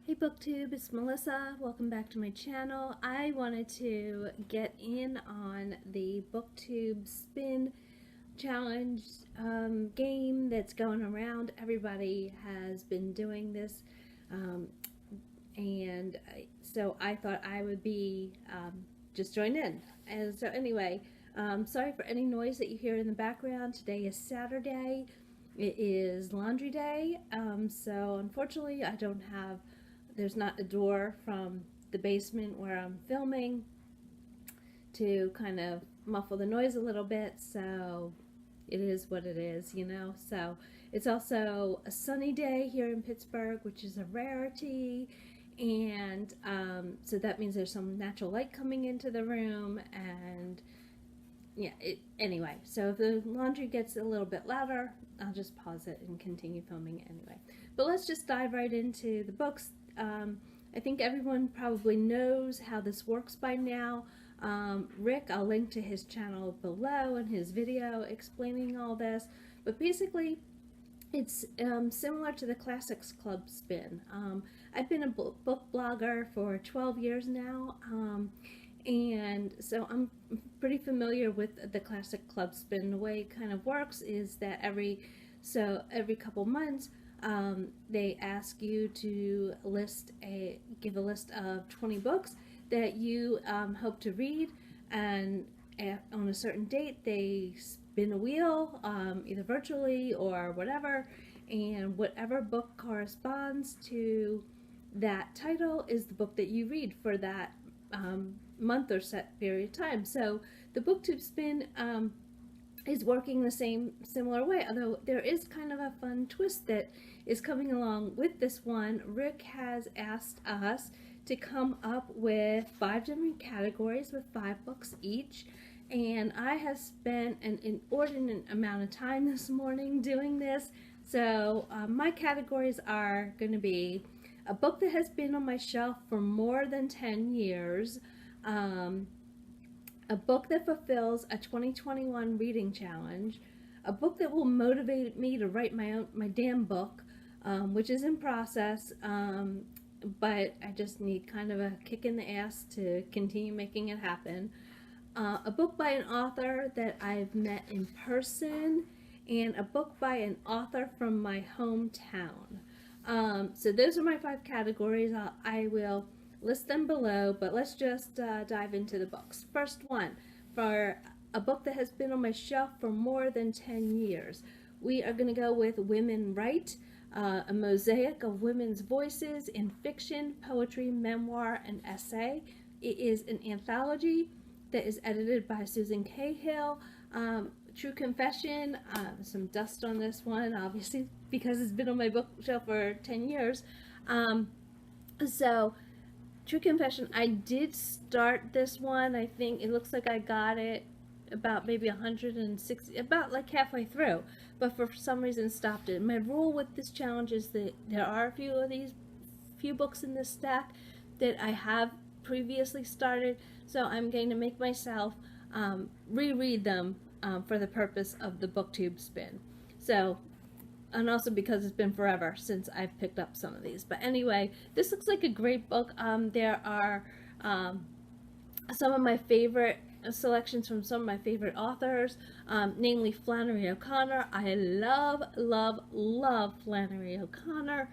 Hey BookTube, it's Melissa. Welcome back to my channel. I wanted to get in on the BookTube Spin challenge game that's going around. Everybody has been doing this, and so I thought I would be just join in. And so anyway, sorry for any noise that you hear in the background. Today is Saturday. It is laundry day, so unfortunately there's not a door from the basement where I'm filming to kind of muffle the noise a little bit, so it is what it is, you know. So it's also a sunny day here in Pittsburgh, which is a rarity, and so that means there's some natural light coming into the room, and yeah, anyway, so if the laundry gets a little bit louder, I'll just pause it and continue filming anyway. But let's just dive right into the books. I think everyone probably knows how this works by now. Rick, I'll link to his channel below and his video explaining all this. But basically, it's similar to the Classics Club Spin. I've been a book blogger for 12 years now, and so I'm pretty familiar with the Classic Club Spin. The way it kind of works is that every couple months, they ask you to give a list of 20 books that you hope to read, and on a certain date they spin a wheel, either virtually or whatever, and whatever book corresponds to that title is the book that you read for that month or set period of time. So the BookTube Spin is working the similar way, although there is kind of a fun twist that is coming along with this one. Rick has asked us to come up with 5 different categories with 5 books each, and I have spent an inordinate amount of time this morning doing this. So my categories are going to be a book that has been on my shelf for more than 10 years, a book that fulfills a 2021 reading challenge, a book that will motivate me to write my damn book, which is in process, but I just need kind of a kick in the ass to continue making it happen. A book by an author that I've met in person, and a book by an author from my hometown. So those are my 5 categories. I will list them below, but let's just dive into the books. First one, for a book that has been on my shelf for more than 10 years, we are going to go with Women Write, a mosaic of women's voices in fiction, poetry, memoir, and essay. It is an anthology that is edited by Susan Cahill. True confession, some dust on this one, obviously, because it's been on my bookshelf for 10 years. So true confession, I did start this one. I think it looks like I got it about maybe 160, about like halfway through, but for some reason stopped it. My rule with this challenge is that there are a few books in this stack that I have previously started, so I'm going to make myself reread them for the purpose of the BookTube Spin. So, and also because it's been forever since I've picked up some of these. But anyway, this looks like a great book. There are some of my favorite selections from some of my favorite authors, namely Flannery O'Connor. I love, love, love Flannery O'Connor.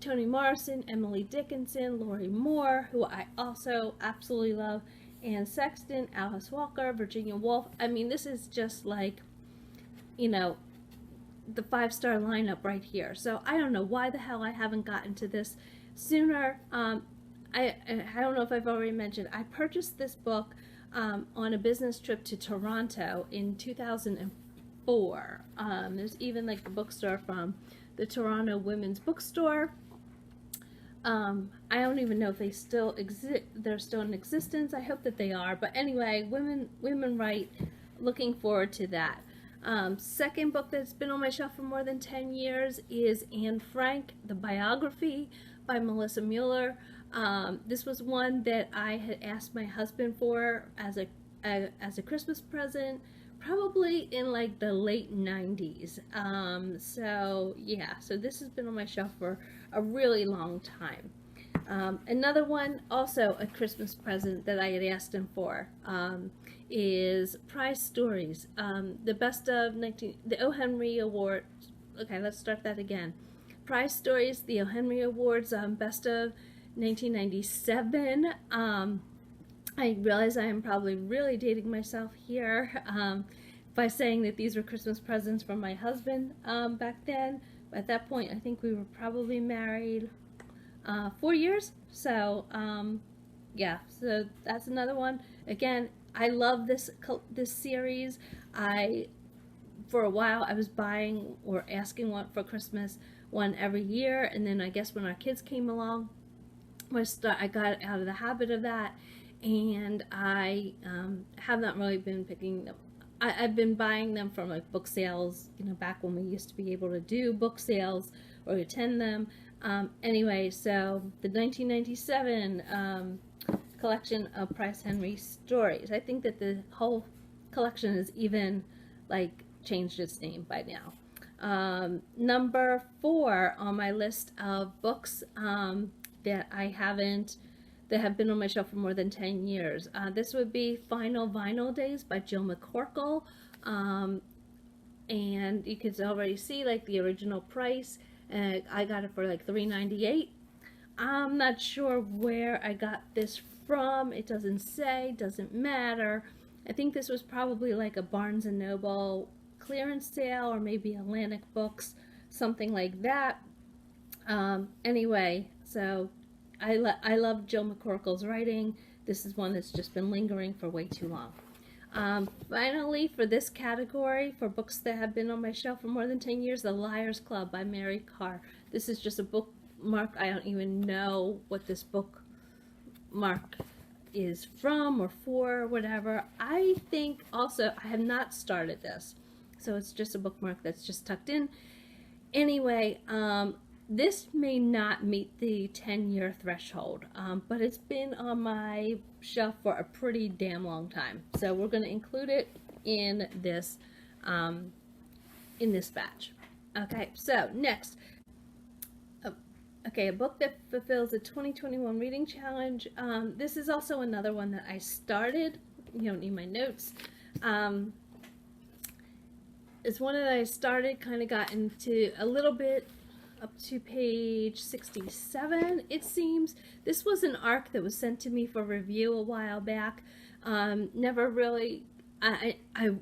Toni Morrison, Emily Dickinson, Lori Moore, who I also absolutely love, Anne Sexton, Alice Walker, Virginia Woolf. I mean, this is just like, you know, the 5-star lineup right here. So I don't know why the hell I haven't gotten to this sooner. I don't know if I've already mentioned, I purchased this book on a business trip to Toronto in 2004. There's even like the bookstore from the Toronto Women's Bookstore. I don't even know if they still exist. They're still in existence. I hope that they are. But anyway, Women Write. Looking forward to that. Second book that's been on my shelf for more than 10 years is Anne Frank, the Biography by Melissa Muller. This was one that I had asked my husband for as a Christmas present probably in like the late 90s. So yeah, so this has been on my shelf for a really long time. Another one, also a Christmas present that I had asked him for, is Prize Stories. The best of the O. Henry Award. Okay, let's start that again. Prize Stories, the O. Henry Awards, best of 1997. I realize I am probably really dating myself here by saying that these were Christmas presents from my husband back then. At that point, I think we were probably married 4 years. So, yeah, so that's another one. Again, I love this series. For a while, I was buying or asking one for Christmas, one every year, and then I guess when our kids came along, I got out of the habit of that, and I have not really been picking them. I've been buying them from like book sales, back when we used to be able to do book sales or attend them. Anyway, so the 1997 collection of Price Henry stories. I think that the whole collection has even like changed its name by now. Number 4 on my list of books that have been on my shelf for more than 10 years. This would be Final Vinyl Days by Jill McCorkle. And you can already see like the original price. I got it for like $3.98. I'm not sure where I got this from. It doesn't say, doesn't matter. I think this was probably like a Barnes & Noble clearance sale, or maybe Atlantic Books, something like that. Anyway, so I love Jill McCorkle's writing. This is one that's just been lingering for way too long. Finally, for this category, for books that have been on my shelf for more than 10 years, The Liars Club by Mary Karr. This is just a bookmark. I don't even know what this bookmark is from or for, whatever. I think also, I have not started this, so it's just a bookmark that's just tucked in. Anyway, this may not meet the 10-year threshold, but it's been on my shelf for a pretty damn long time. So we're going to include it in this batch. Okay, so next. Okay, a book that fulfills the 2021 reading challenge. This is also another one that I started. You don't need my notes. It's one that I started, kind of got into a little bit up to page 67, it seems. This was an arc that was sent to me for review a while back. Never really, I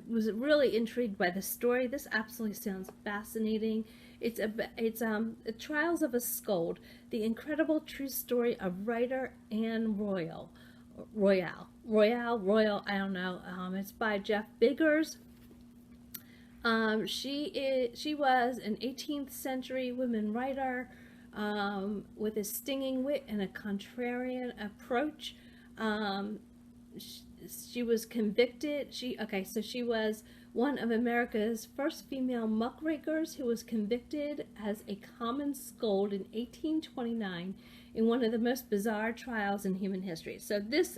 was really intrigued by the story. This absolutely sounds fascinating. It's The Trials of a Scold, the incredible true story of writer Anne Royall, I don't know. It's by Jeff Biggers. She was an 18th century woman writer with a stinging wit and a contrarian approach. She was convicted. She was one of America's first female muckrakers who was convicted as a common scold in 1829 in one of the most bizarre trials in human history. So this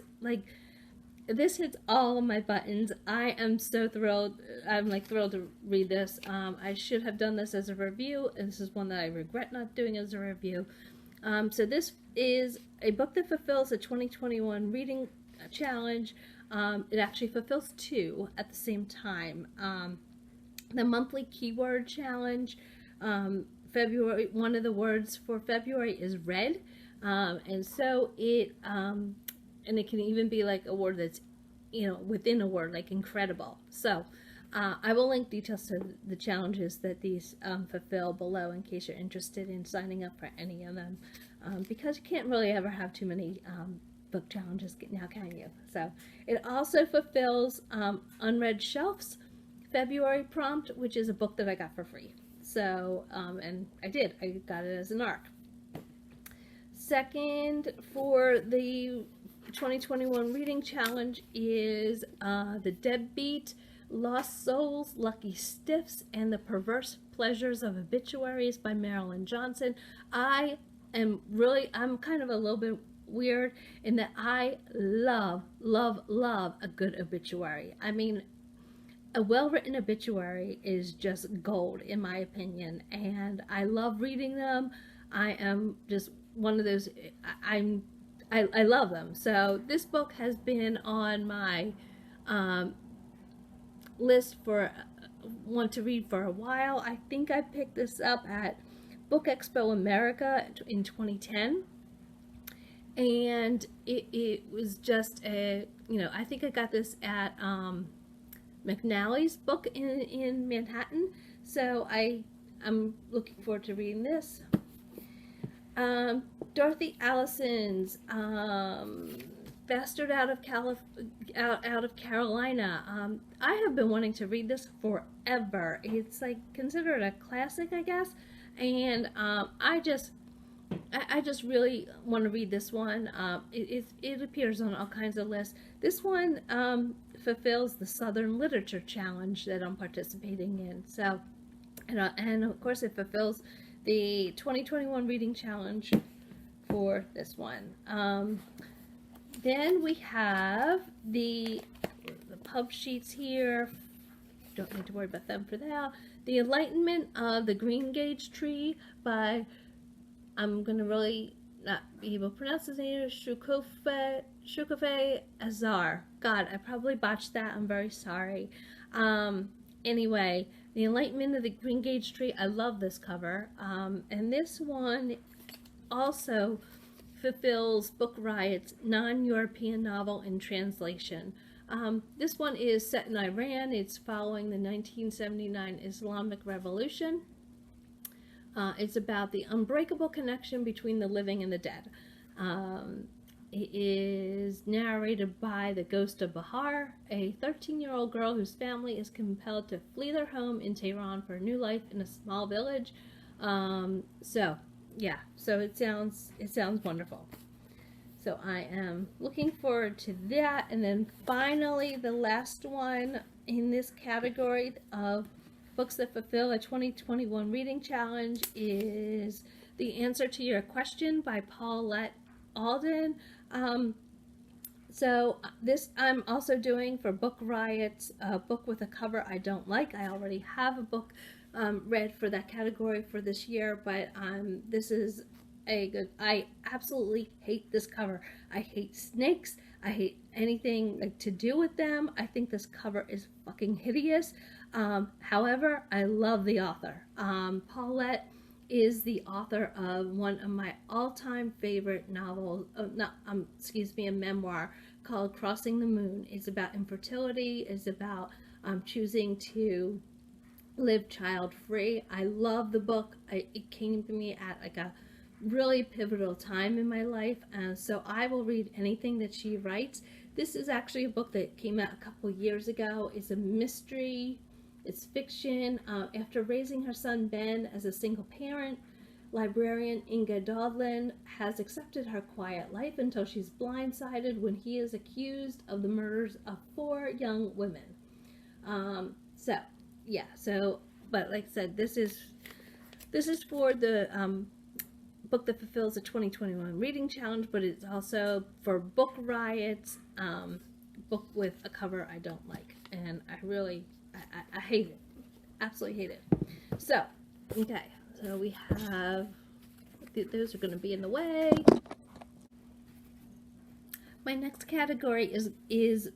hits all of my buttons. I am so thrilled. I'm thrilled to read this. I should have done this as a review, and this is one that I regret not doing as a review. So this is a book that fulfills a 2021 reading challenge. It actually fulfills 2 at the same time. The monthly keyword challenge, February, one of the words for February is red. And so and it can even be like a word that's, within a word, like incredible. So I will link details to the challenges that these fulfill below in case you're interested in signing up for any of them, because you can't really ever have too many book challenges now, can you? So it also fulfills Unread Shelves February prompt, which is a book that I got for free. So and I got it as an ARC. Second, for the 2021 reading challenge is The Deadbeat, Lost Souls, Lucky Stiffs, and the Perverse Pleasures of Obituaries by Marilyn Johnson. I'm kind of a little bit weird in that I love a good obituary. I mean, a well-written obituary is just gold in my opinion, and I love reading them. I am just one of those. I love them. So this book has been on my um, list for want to read for a while. I think I picked this up at Book Expo America in 2010, and it was just a, I think I got this at McNally's book in Manhattan. So I'm looking forward to reading this. Dorothy Allison's Bastard out of Carolina. I have been wanting to read this forever. It's like considered a classic, I guess, and I just really want to read this one. It appears on all kinds of lists. This one fulfills the Southern Literature Challenge that I'm participating in. So, and of course, it fulfills the 2021 Reading Challenge for this one. Then we have the pub sheets here. Don't need to worry about them for now. The Enlightenment of the Greengage Tree by, I'm going to really not be able to pronounce his name, Shokoofeh Azar. God, I probably botched that. I'm very sorry. Anyway, The Enlightenment of the Greengage Tree. I love this cover. And this one also fulfills Book Riot's non-European novel in translation. This one is set in Iran. It's following the 1979 Islamic Revolution. It's about the unbreakable connection between the living and the dead. It is narrated by the ghost of Bahar, a 13-year-old girl whose family is compelled to flee their home in Tehran for a new life in a small village. So it sounds wonderful. So I am looking forward to that. And then finally, the last one in this category of books that fulfill a 2021 reading challenge is The Answer to Your Question by Paulette, Alden. So this I'm also doing for Book Riot's book with a cover I don't like. I already have a book read for that category for this year, but this is a good. I absolutely hate this cover. I hate snakes. I hate anything like to do with them. I think this cover is fucking hideous. However, I love the author. Paulette is the author of one of my all-time favorite novels, a memoir called Crossing the Moon. It's about infertility. It's about choosing to live child-free. I love the book. It came to me at like a really pivotal time in my life, and so I will read anything that she writes. This is actually a book that came out a couple years ago. It's a mystery. It's fiction. After raising her son Ben as a single parent, librarian Inga Dodlin has accepted her quiet life until she's blindsided when he is accused of the murders of 4 young women. But like I said, this is for the book that fulfills the 2021 reading challenge, but it's also for Book Riot's book with a cover I don't like, and I hate it. Absolutely hate it. So, okay. So we have, those are going to be in the way. My next category is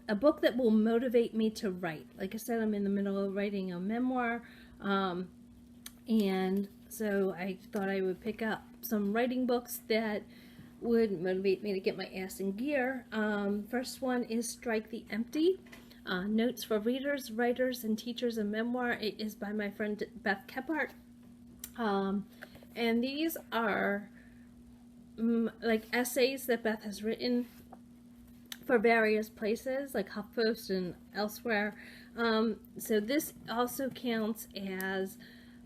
a book that will motivate me to write. Like I said, I'm in the middle of writing a memoir, and so I thought I would pick up some writing books that would motivate me to get my ass in gear. First one is Strike the Empty. Notes for Readers, Writers, and Teachers of Memoir. It is by my friend Beth Kephart. And these are like essays that Beth has written for various places like HuffPost and elsewhere. So this also counts as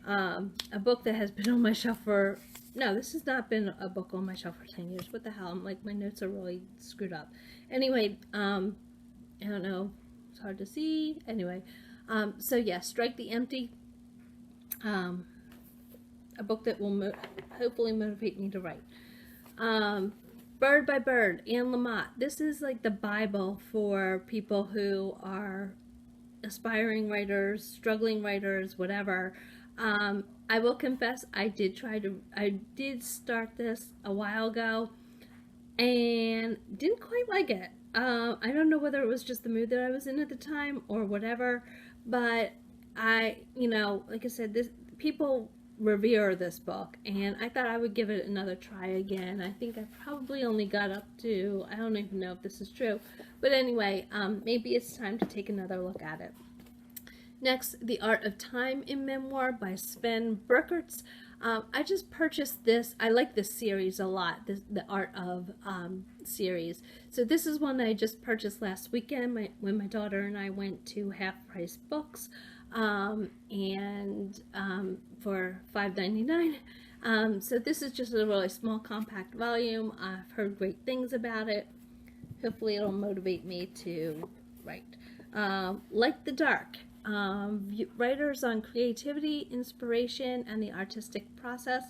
a book that has been on my shelf for, no, this has not been a book on my shelf for 10 years. What the hell? I'm like, my notes are really screwed up. Anyway, I don't know. It's hard to see. Anyway, so yeah, Strike the Empty. A book that will hopefully motivate me to write. Bird by Bird, Anne Lamott. This is like the Bible for people who are aspiring writers, struggling writers, whatever. I will confess, I did start this a while ago and didn't quite like it. I don't know whether it was just the mood that I was in at the time or whatever, but like I said, people revere this book, and I thought I would give it another try again. I think I probably only got up to, I don't even know if this is true, but anyway, maybe it's time to take another look at it. Next, The Art of Time in Memoir by Sven Burkertz. I just purchased this. I like this series a lot, the Art of series. So this is one that I just purchased last weekend when my daughter and I went to Half Price Books, and for $5.99. So this is just a really small compact volume. I've heard great things about it. Hopefully it'll motivate me to write. Like the Dark. Writers on creativity, inspiration, and the artistic process.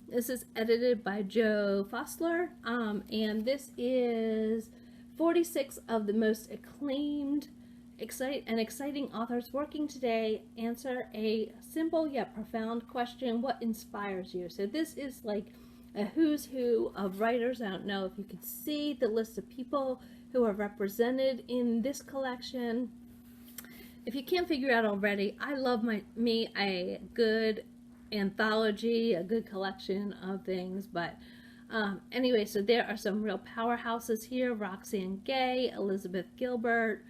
This is edited by Joe Fosler, and this is 46 of the most acclaimed exciting authors working today answer a simple yet profound question: what inspires you? So this is like a who's who of writers. I don't know if you could see the list of people who are represented in this collection. If you can't figure out already, I love a good anthology, a good collection of things. But anyway, so there are some real powerhouses here: Roxane Gay, Elizabeth Gilbert,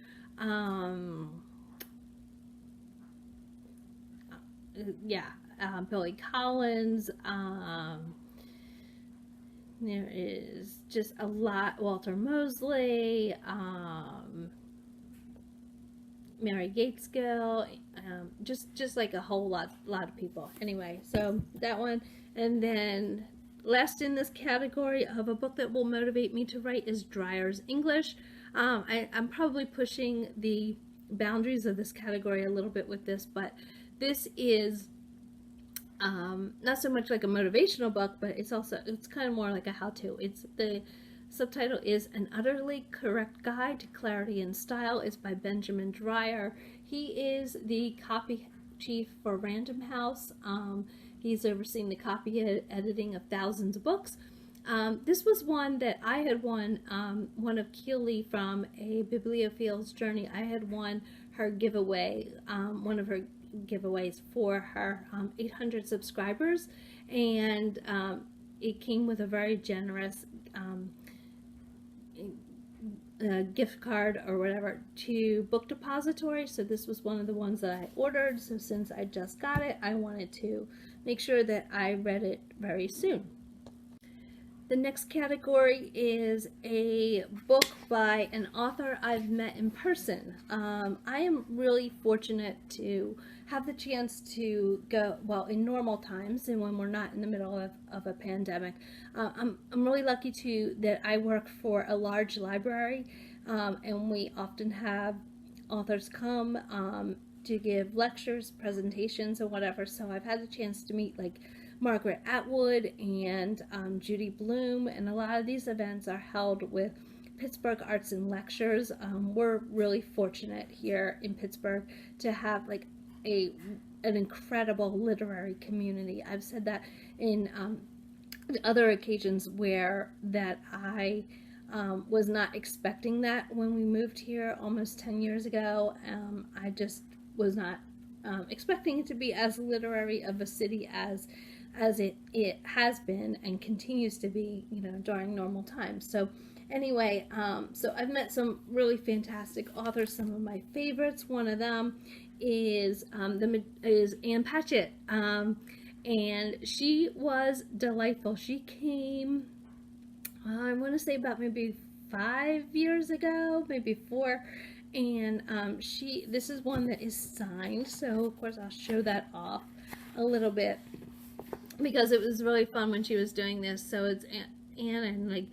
Billy Collins. There is just a lot. Walter Mosley. Mary Gateskill, just like a whole lot of people. Anyway, so that one. And then last in this category of a book that will motivate me to write is Dreyer's English. I'm probably pushing the boundaries of this category a little bit with this, but this is not so much like a motivational book, but it's kind of more like a how-to. The subtitle is An Utterly Correct Guide to Clarity and Style. It's by Benjamin Dreyer. He is the copy chief for Random House. He's overseen the copy editing of thousands of books. This was one that I had won, one of Keeley from a Bibliophile's Journey. I had won her giveaway, one of her giveaways for her 800 subscribers, and it came with a very generous gift card or whatever to Book Depository. So this was one of the ones that I ordered. So since I just got it, I wanted to make sure that I read it very soon. The next category is a book by an author I've met in person. I am really fortunate to have the chance to go, well, in normal times and when we're not in the middle of a pandemic. I'm really lucky that I work for a large library, and we often have authors come to give lectures, presentations, or whatever. So I've had the chance to meet like Margaret Atwood and Judy Blume, and a lot of these events are held with Pittsburgh Arts and Lectures. We're really fortunate here in Pittsburgh to have like an incredible literary community. I've said that in other occasions where I was not expecting that when we moved here almost 10 years ago. I just was not expecting it to be as literary of a city as it has been and continues to be, during normal times. So anyway, so I've met some really fantastic authors. Some of my favorites. One of them is Ann Patchett, and she was delightful. She came, I want to say about maybe 5 years ago, maybe 4. And this is one that is signed, so of course I'll show that off a little bit because it was really fun when she was doing this. So it's Anne, and like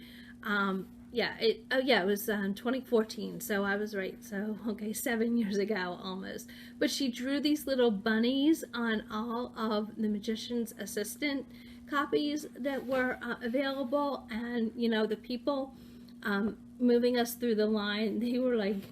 it was 2014, so I was right. So okay, 7 years ago almost. But she drew these little bunnies on all of the Magician's Assistant copies that were available, and the people moving us through the line, they were like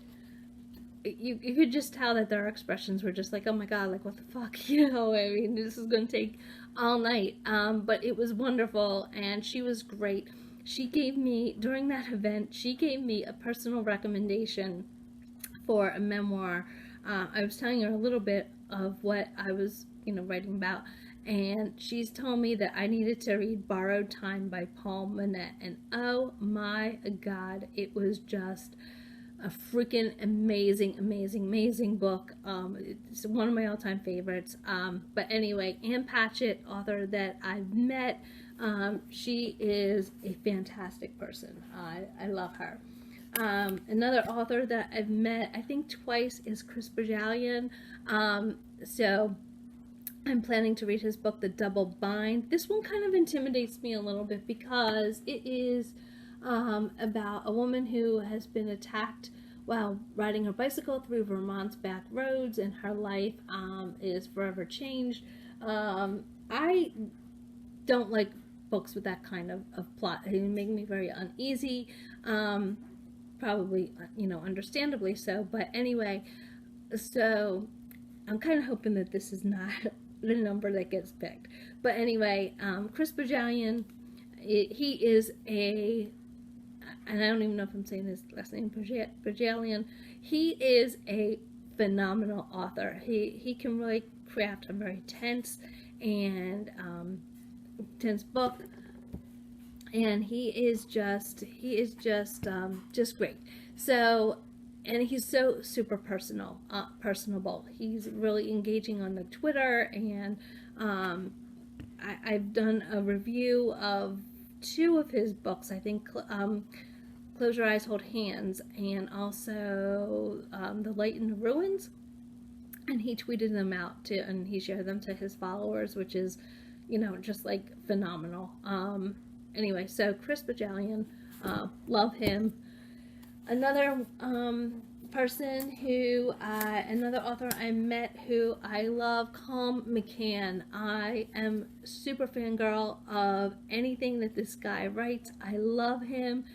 you could just tell that their expressions were just like, oh my god, like what the fuck, you know, I mean, this is going to take all night. But it was wonderful, and she was great. She gave me, during that event, she gave me a personal recommendation for a memoir. I was telling her a little bit of what I was, writing about, and she's told me that I needed to read Borrowed Time by Paul Manette, and oh my god, it was just a freaking amazing book. It's one of my all-time favorites. But anyway, Ann Patchett, author that I've met, she is a fantastic person. I love her. Another author that I've met, I think twice, is Chris Bajalian. So I'm planning to read his book, The Double Bind. This one kind of intimidates me a little bit because it is about a woman who has been attacked while riding her bicycle through Vermont's back roads, and her life is forever changed. I don't like books with that kind of plot. They make me very uneasy. Probably, understandably so. But anyway, so I'm kind of hoping that this is not the number that gets picked. But anyway, Chris Bajalian, he is and I don't even know if I'm saying his last name, Bajalian. He is a phenomenal author. He can really craft a very tense book, and he is just great. So, and he's so super personable. He's really engaging on the Twitter, and I've done a review of 2 of his books. I think Close Your Eyes, Hold Hands, and also The Light in the Ruins. And he tweeted them out too, and he shared them to his followers, which is, just like phenomenal. Anyway, so Chris Bajalian, love him. Another person who, another author I met who I love, Colm McCann. I am super fangirl of anything that this guy writes. I love him.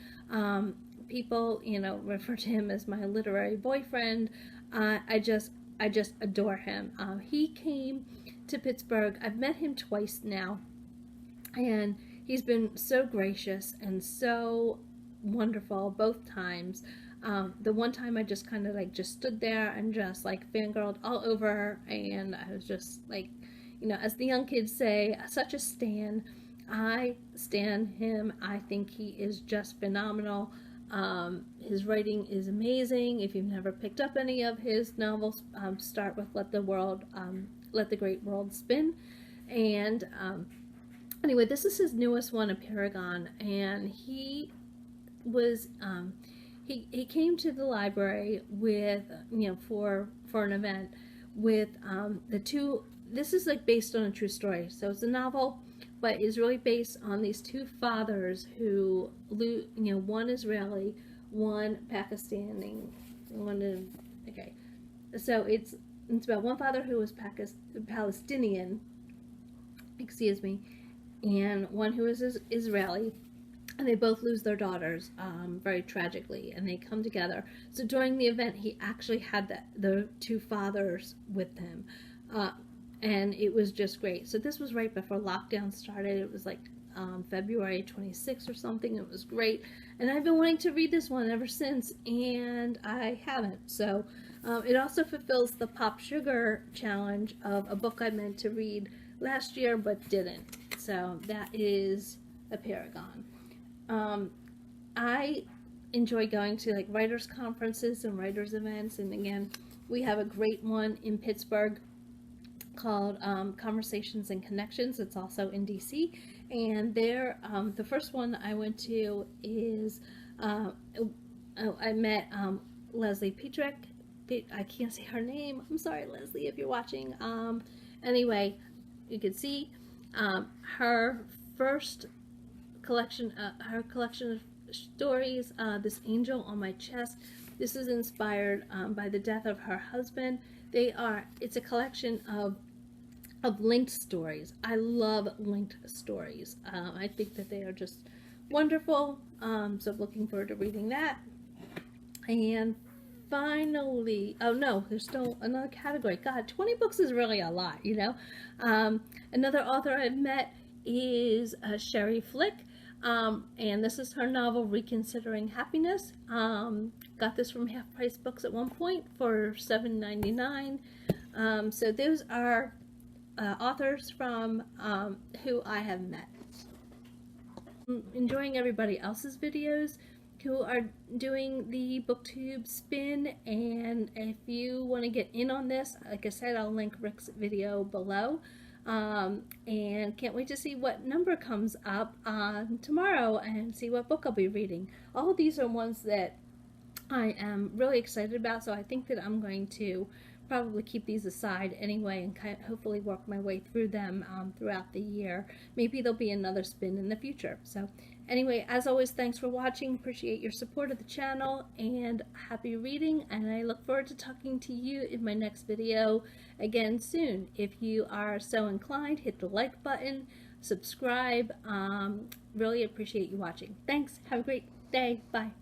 People, refer to him as my literary boyfriend. I just adore him. He came to Pittsburgh. I've met him twice now, and he's been so gracious and so wonderful both times. The one time I just kind of just stood there and just fangirled all over, and I was just like, as the young kids say, such a stan. I stan him. I think he is just phenomenal. His writing is amazing. If you've never picked up any of his novels, start with Let the Great World Spin. And anyway, this is his newest one, A Paragon, and he was he came to the library with for an event with the 2. This is based on a true story, so it's a novel, but is really based on these 2 fathers who, one Israeli, one Pakistani, okay. So it's about one father who was Palestinian, excuse me, and one who is Israeli, and they both lose their daughters very tragically, and they come together. So during the event, he actually had the 2 fathers with him. And it was just great. So this was right before lockdown started. It was February 26th or something. It was great. And I've been wanting to read this one ever since, and I haven't. So it also fulfills the Pop Sugar challenge of a book I meant to read last year but didn't. So that is A Paragon. I enjoy going to writers conferences and writers events, and again, we have a great one in Pittsburgh called Conversations and Connections. It's also in DC, and there the first one I went to is I met Leslie Petrick. I can't say her name. I'm sorry, Leslie, if you're watching. Anyway, you can see her first collection, her collection of stories, This Angel on My Chest. This is inspired by the death of her husband. It's a collection of linked stories. I love linked stories. I think that they are just wonderful. So I'm looking forward to reading that. And finally, oh no, there's still another category. God, 20 books is really a lot, you know. Another author I've met is Sherry Flick, and this is her novel Reconsidering Happiness. Got this from Half Price Books at one point for $7.99. So those are authors from who I have met. I'm enjoying everybody else's videos who are doing the BookTube Spin, and if you want to get in on this, like I said, I'll link Rick's video below. And can't wait to see what number comes up tomorrow and see what book I'll be reading. All of these are ones that I am really excited about, so I think that I'm going to probably keep these aside anyway and kind of hopefully work my way through them throughout the year. Maybe there'll be another spin in the future. So anyway, as always, thanks for watching. Appreciate your support of the channel, and happy reading, and I look forward to talking to you in my next video again soon. If you are so inclined, hit the like button, subscribe. Really appreciate you watching. Thanks. Have a great day. Bye.